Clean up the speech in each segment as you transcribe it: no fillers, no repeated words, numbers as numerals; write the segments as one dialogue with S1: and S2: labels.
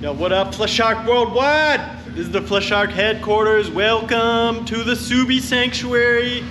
S1: Yo, what up, Flashark Worldwide? This is the Flashark headquarters. Welcome to the Subie Sanctuary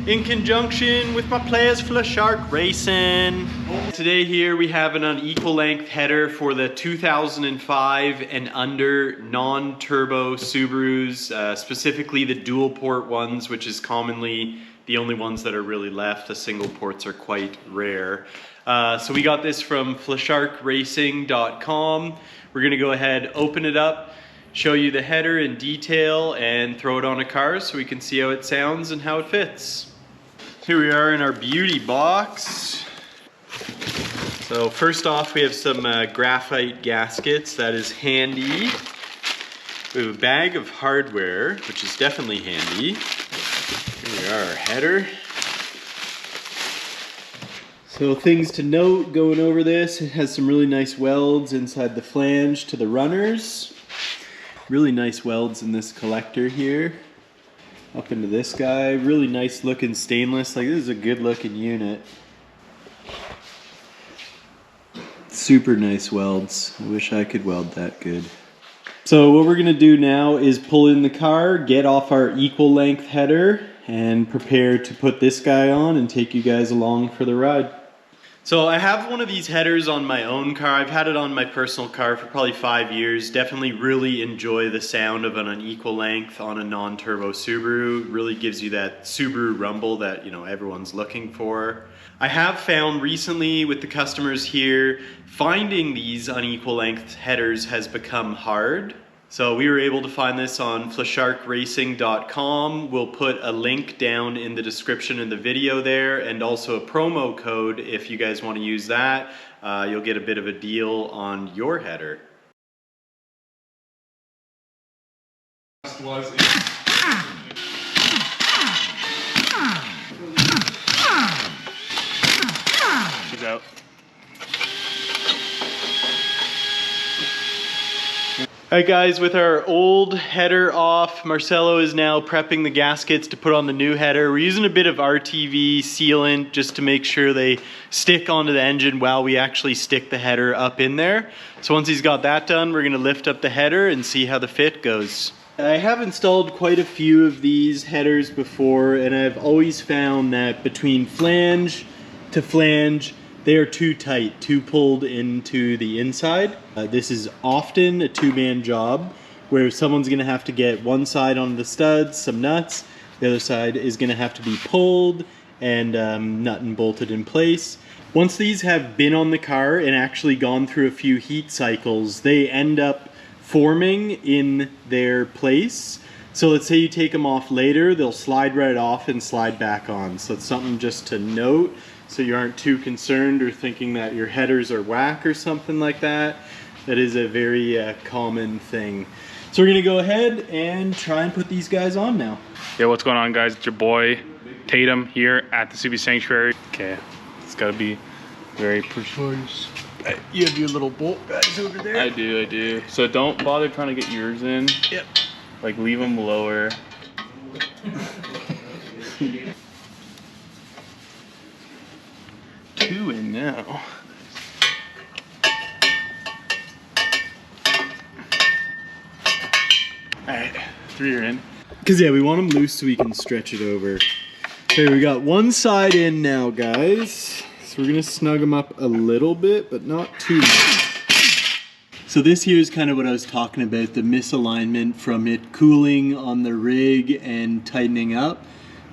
S1: in conjunction with my players Flashark Racing. Today here we have an unequal length header for the 2005 and under non-turbo Subarus, specifically the dual port ones, which is commonly the only ones that are really left. The single ports are quite rare. So we got this from flasharkracing.com. We're gonna go ahead, open it up, show you the header in detail, and throw it on a car so we can see how it sounds and how it fits. Here we are in our beauty box. So first off, we have some graphite gaskets. That is handy. We have a bag of hardware, which is definitely handy. Here we are, our header. So things to note going over this, it has some really nice welds inside the flange to the runners. Really nice welds in this collector here. Up into this guy, really nice looking stainless, like this is a good looking unit. Super nice welds, I wish I could weld that good. So what we're gonna do now is pull in the car, get off our equal length header, and prepare to put this guy on and take you guys along for the ride. So I have one of these headers on my own car. I've had it on my personal car for probably 5 years. Definitely really enjoy the sound of an unequal length on a non-turbo Subaru. Really gives you that Subaru rumble that, you know, everyone's looking for. I have found recently with the customers here, finding these unequal length headers has become hard. So we were able to find this on flasharkracing.com. We'll put a link down in the description in the video there, and also a promo code if you guys want to use that. You'll get a bit of a deal on your header. She's out. Alright guys, with our old header off, Marcelo is now prepping the gaskets to put on the new header. We're using a bit of RTV sealant just to make sure they stick onto the engine while we actually stick the header up in there. So once he's got that done, we're going to lift up the header and see how the fit goes. I have installed quite a few of these headers before, and I've always found that between flange to flange, they are too tight, too pulled into the inside. This is often a two-man job where someone's gonna have to get one side on the studs, some nuts, the other side is gonna have to be pulled and nut and bolted in place. Once these have been on the car and actually gone through a few heat cycles, they end up forming in their place. So let's say you take them off later, they'll slide right off and slide back on. So it's something just to note, so you aren't too concerned or thinking that your headers are whack or something like that. That is a very common thing. So we're gonna go ahead and try and put these guys on now.
S2: Yeah, what's going on guys? It's your boy Tatum here at the Subie Sanctuary. Okay, it's gotta be very precise.
S1: You have your little bolt guys over there?
S2: I do. So don't bother trying to get yours in.
S1: Yep.
S2: Like leave them lower.
S1: Two in now.
S2: Alright, 3 are in.
S1: Cause yeah, we want them loose so we can stretch it over. Okay, we got one side in now, guys. So we're gonna snug them up a little bit, but not too much. So this here is kind of what I was talking about, the misalignment from it cooling on the rig and tightening up.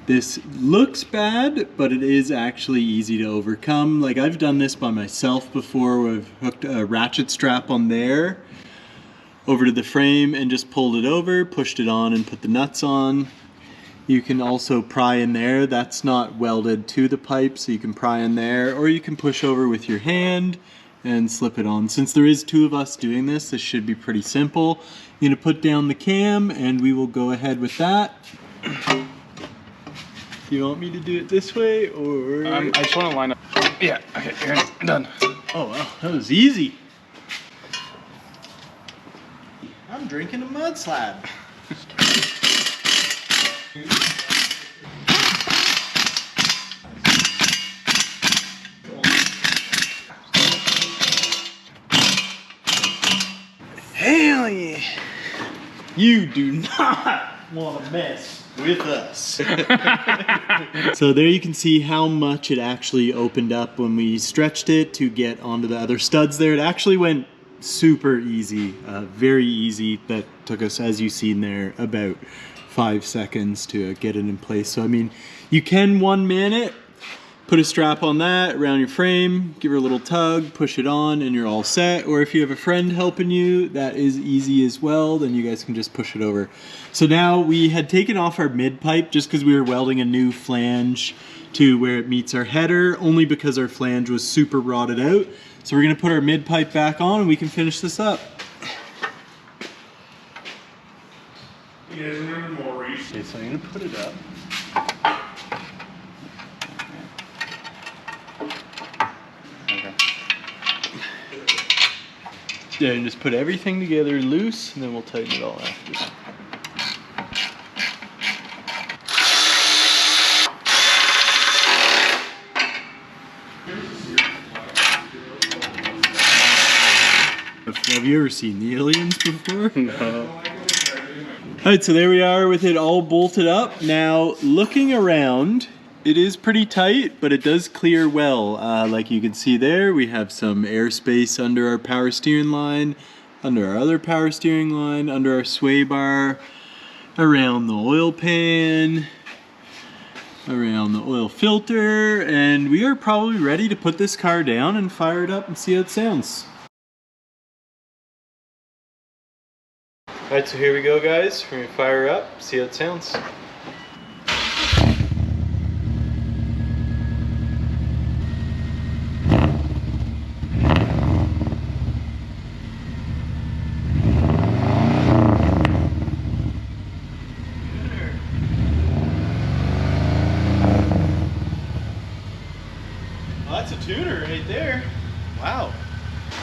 S1: This looks bad, but it is actually easy to overcome. Like I've done this by myself before, where I've hooked a ratchet strap on there over to the frame and just pulled it over, pushed it on and put the nuts on. You can also pry in there. That's not welded to the pipe, so you can pry in there, or you can push over with your hand and slip it on. Since there is 2 of us doing this, this should be pretty simple. You're gonna put down the cam and we will go ahead with that. Do you want me to do it this way, or?
S2: I just want to line up. Yeah, okay, here, done.
S1: Oh wow, that was easy. I'm drinking a mud slab. Hey! Hell yeah. You do not want to mess with us. So there you can see how much it actually opened up when we stretched it to get onto the other studs there. It actually went super easy, very easy. That took us, as you've seen there, about 5 seconds to get it in place. So I mean, you can one-man it. Put a strap on that around your frame, give her a little tug, push it on, and you're all set. Or if you have a friend helping you, that is easy as well. Then you guys can just push it over. So now we had taken off our mid pipe just because we were welding a new flange to where it meets our header, only because our flange was super rotted out. So we're gonna put our mid pipe back on and we can finish this up.
S2: You guys remember Maurice?
S1: Okay, so I'm gonna put it up. Yeah, and just put everything together loose, and then we'll tighten it all after. Have you ever seen the aliens before?
S2: No.
S1: Alright, so there we are with it all bolted up. Now, looking around, it is pretty tight, but it does clear well. Like you can see there, we have some airspace under our power steering line, under our other power steering line, under our sway bar, around the oil pan, around the oil filter, and we are probably ready to put this car down and fire it up and see how it sounds. Alright, so here we go, guys. We're gonna fire up, see how it sounds. That's a tuner right there. Wow.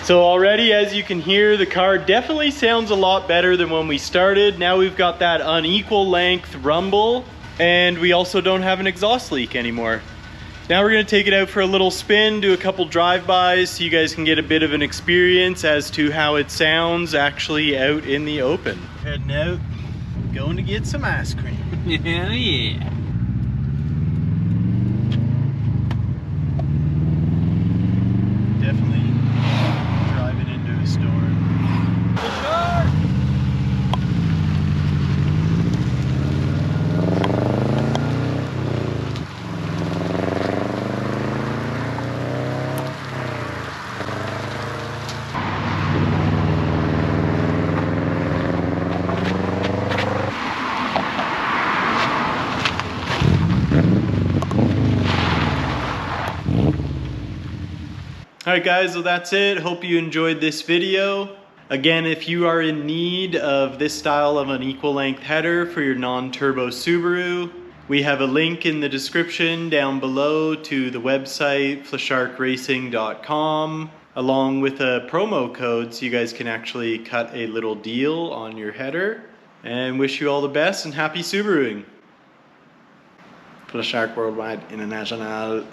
S1: So already, as you can hear, the car definitely sounds a lot better than when we started. Now we've got that unequal length rumble, and we also don't have an exhaust leak anymore. Now we're gonna take it out for a little spin, do a couple drive-bys so you guys can get a bit of an experience as to how it sounds actually out in the open. Heading out, going to get some ice cream. Hell yeah. Definitely driving into a storm. Alright guys, well that's it. Hope you enjoyed this video. Again, if you are in need of this style of an equal length header for your non-turbo Subaru, we have a link in the description down below to the website flasharkracing.com, along with a promo code so you guys can actually cut a little deal on your header. And wish you all the best and happy Subaruing. Flashark Worldwide International.